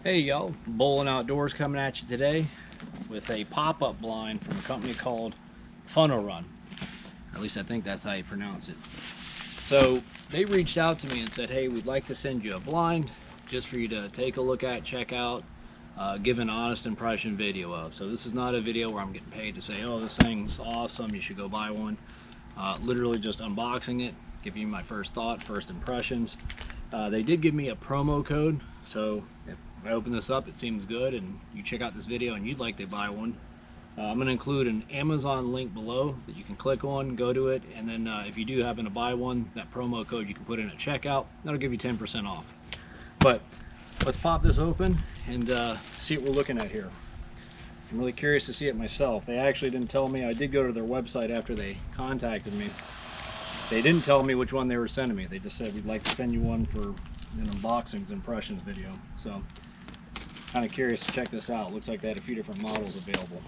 Hey y'all, Bolen Outdoors coming at you today with a pop-up blind from a company called Funhorun. Or at least I think that's how you pronounce it. So they reached out to me and said, hey, we'd like to send you a blind just for you to take a look at, check out, give an honest impression video of. So this is not a video where I'm getting paid to say, oh, this thing's awesome, you should go buy one. Literally just unboxing it, give you my first thought, first impressions. They did give me a promo code, so if I open this up, it seems good, and you check out this video and you'd like to buy one, I'm going to include an Amazon link below that you can click on, go to it, and then if you do happen to buy one, that promo code you can put in at checkout. That'll give you 10% off. But let's pop this open and see what we're looking at here. I'm really curious to see it myself. They actually didn't tell me. I did go to their website after they contacted me. They didn't tell me which one they were sending me. They just said, we'd like to send you one for an unboxings impressions video. So kind of curious to check this out. Looks like they had a few different models available.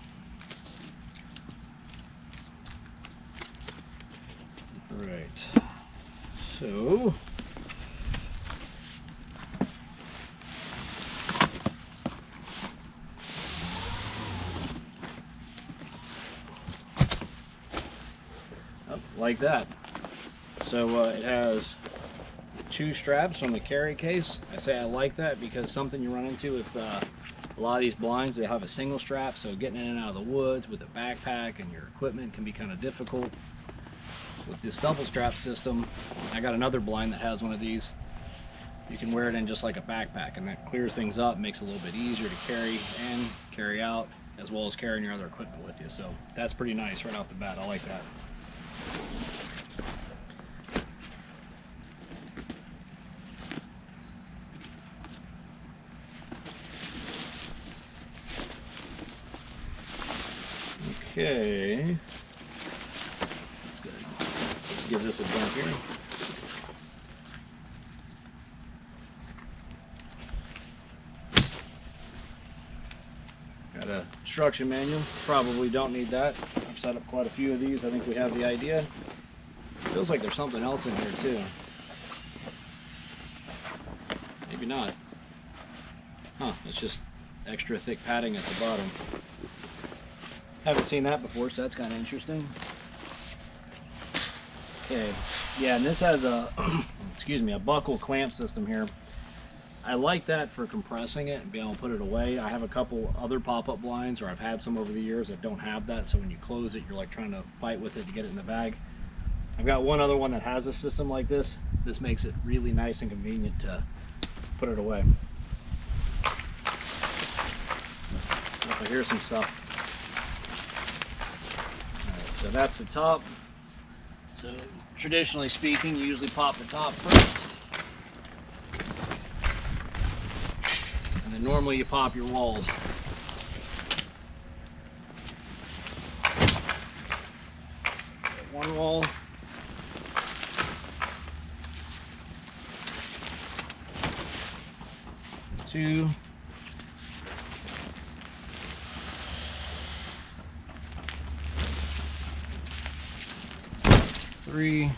Alright, so like that. So it has two straps on the carry case. I say I like that because something you run into with a lot of these blinds, they have a single strap, so getting in and out of the woods with a backpack and your equipment can be kind of difficult. With this double strap system, I got another blind that has one of these. You can wear it in just like a backpack, and that clears things up, makes it a little bit easier to carry in, carry out, as well as carrying your other equipment with you. So that's pretty nice right off the bat. I like that. Okay, let's give this a dump here. Got a instruction manual, probably don't need that. I've set up quite a few of these, I think we have the idea. Feels like there's something else in here too. Maybe not. Huh, it's just extra thick padding at the bottom. Haven't seen that before, so that's kind of interesting. Okay, yeah, and this has a, excuse me, a buckle clamp system here. I like that for compressing it and being able to put it away. I have a couple other pop-up blinds, or I've had some over the years that don't have that, so when you close it, you're like trying to fight with it to get it in the bag. I've got one other one that has a system like this. This makes it really nice and convenient to put it away. I hear some stuff. So that's the top. So traditionally speaking, you usually pop the top first. And then normally you pop your walls. One wall. Two. 3.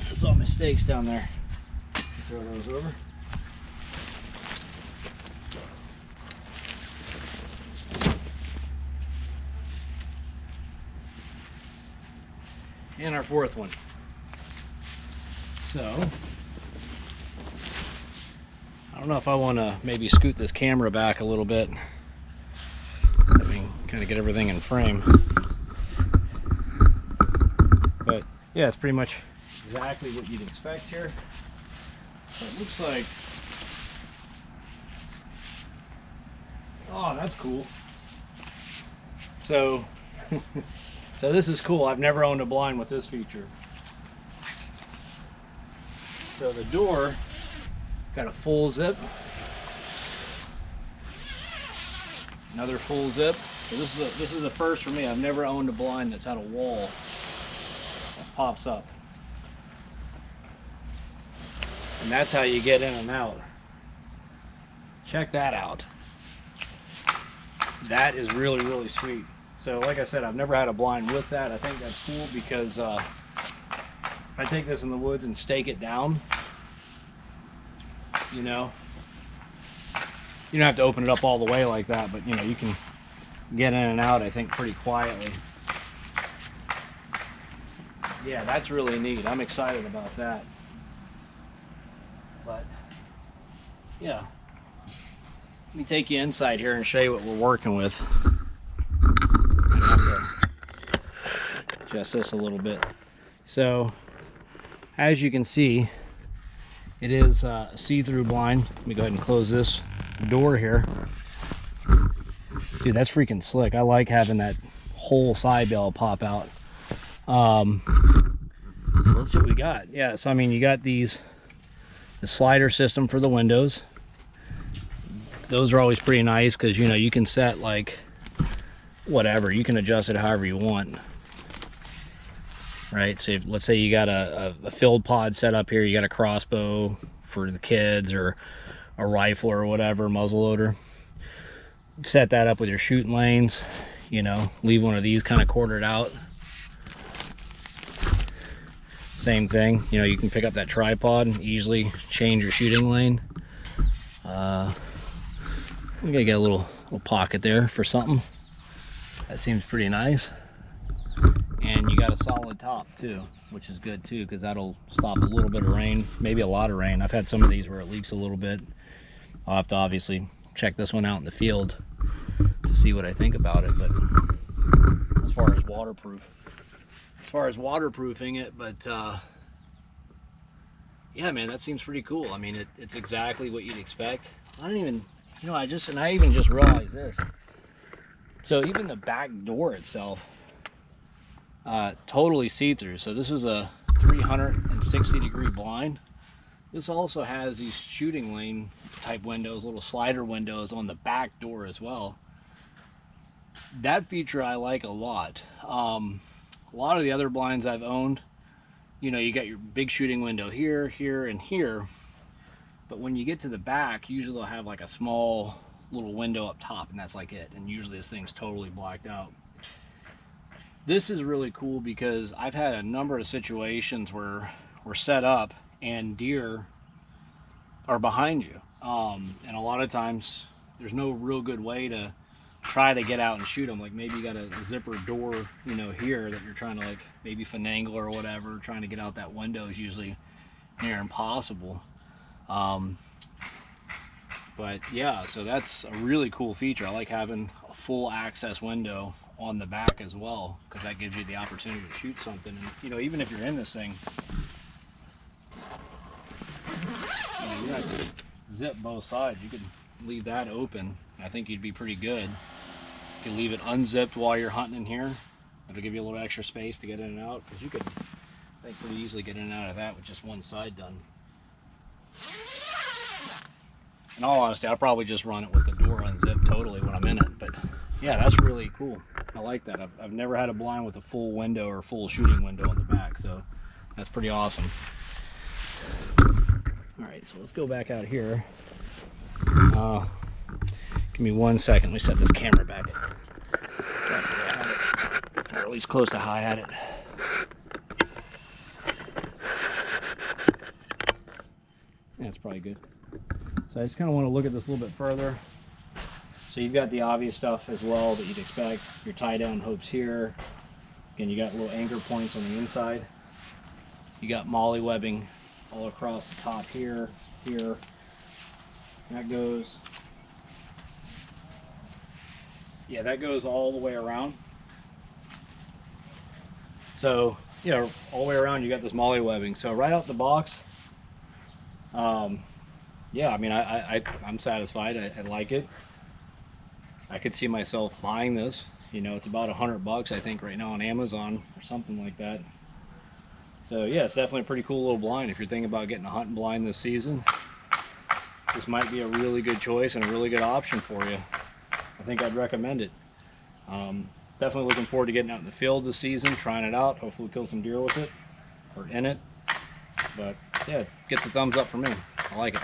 There's all my stakes down there. Throw those over. And our 4th one. So, I don't know if I want to maybe scoot this camera back a little bit. I mean, kind of get everything in frame. But yeah, it's pretty much exactly what you'd expect here. So it looks like, oh, that's cool. So, so this is cool. I've never owned a blind with this feature. So the door got a full zip, another full zip. So this is a first for me. I've never owned a blind that's had a wall that pops up. And that's how you get in and out. Check that out. That is really, really sweet. So like I said, I've never had a blind with that. I think that's cool because if I take this in the woods and stake it down, you know, You don't have to open it up all the way like that, but you know, you can get in and out, I think, pretty quietly. Yeah, that's really neat. I'm excited about that. But yeah, let me take you inside here and show you what we're working with. I have to adjust this a little bit. So as you can see, it is a see-through blind. Let me go ahead and close this door here. Dude, that's freaking slick. I like having that whole side bell pop out. So let's see what we got. Yeah, so I mean, you got the slider system for the windows. Those are always pretty nice because, you know, you can set like whatever, you can adjust it however you want, right? So if, let's say you got a filled pod set up here, you got a crossbow for the kids or a rifle or whatever, muzzle loader. Set that up with your shooting lanes, you know, leave one of these kind of quartered out. Same thing, you know, you can pick up that tripod and easily change your shooting lane. We gotta get a little pocket there for something. That seems pretty nice. And you got a solid top too, which is good too, because that'll stop a little bit of rain, maybe a lot of rain. I've had some of these where it leaks a little bit. I'll have to obviously check this one out in the field to see what I think about it. But as far as waterproofing it, but yeah, man, that seems pretty cool. I mean, it's exactly what you'd expect. I don't even, you know, I even just realized this. So even the back door itself, totally see-through. So this is a 360-degree blind. This also has these shooting lane type windows, little slider windows on the back door as well. That feature I like a lot. A lot of the other blinds I've owned, you know, you got your big shooting window here, here, and here. But when you get to the back, usually they'll have like a small little window up top, and that's like it. And usually this thing's totally blacked out. This is really cool because I've had a number of situations where we're set up and deer are behind you. And a lot of times there's no real good way to try to get out and shoot them. Like maybe you got a zipper door, you know, here that you're trying to like maybe finagle or whatever. Trying to get out that window is usually near impossible. But yeah, so that's a really cool feature. I like having a full access window on the back as well, because that gives you the opportunity to shoot something. And you know, even if you're in this thing, you know, you don't have to zip both sides. You could leave that open. I think you'd be pretty good. You can leave it unzipped while you're hunting in here. It'll give you a little extra space to get in and out, because you could, I think, pretty easily get in and out of that with just one side done. In all honesty, I'll probably just run it with the door unzipped totally when I'm in it. But yeah, that's really cool. I like that. I've never had a blind with a full window or full shooting window on the back, so that's pretty awesome. All right, so let's go back out here. Give me 1 second. Let me set this camera back. Or at least close to how I had it. That's probably good. So I just kind of want to look at this a little bit further. So you've got the obvious stuff as well that you'd expect. Your tie down hooks here. Again, you got little anchor points on the inside. You got molly webbing all across the top here, here. That goes, yeah, that goes all the way around. So, you know, all the way around you got this molly webbing. So right out the box, yeah, I mean, I'm satisfied. I like it. I could see myself buying this. You know, it's about $100 I think right now on Amazon or something like that. So yeah, it's definitely a pretty cool little blind. If you're thinking about getting a hunting blind this season, this might be a really good choice and a really good option for you. I think I'd recommend it. Definitely looking forward to getting out in the field this season, trying it out. Hopefully we'll kill some deer with it, or in it. But yeah, it gets a thumbs up for me. I like it.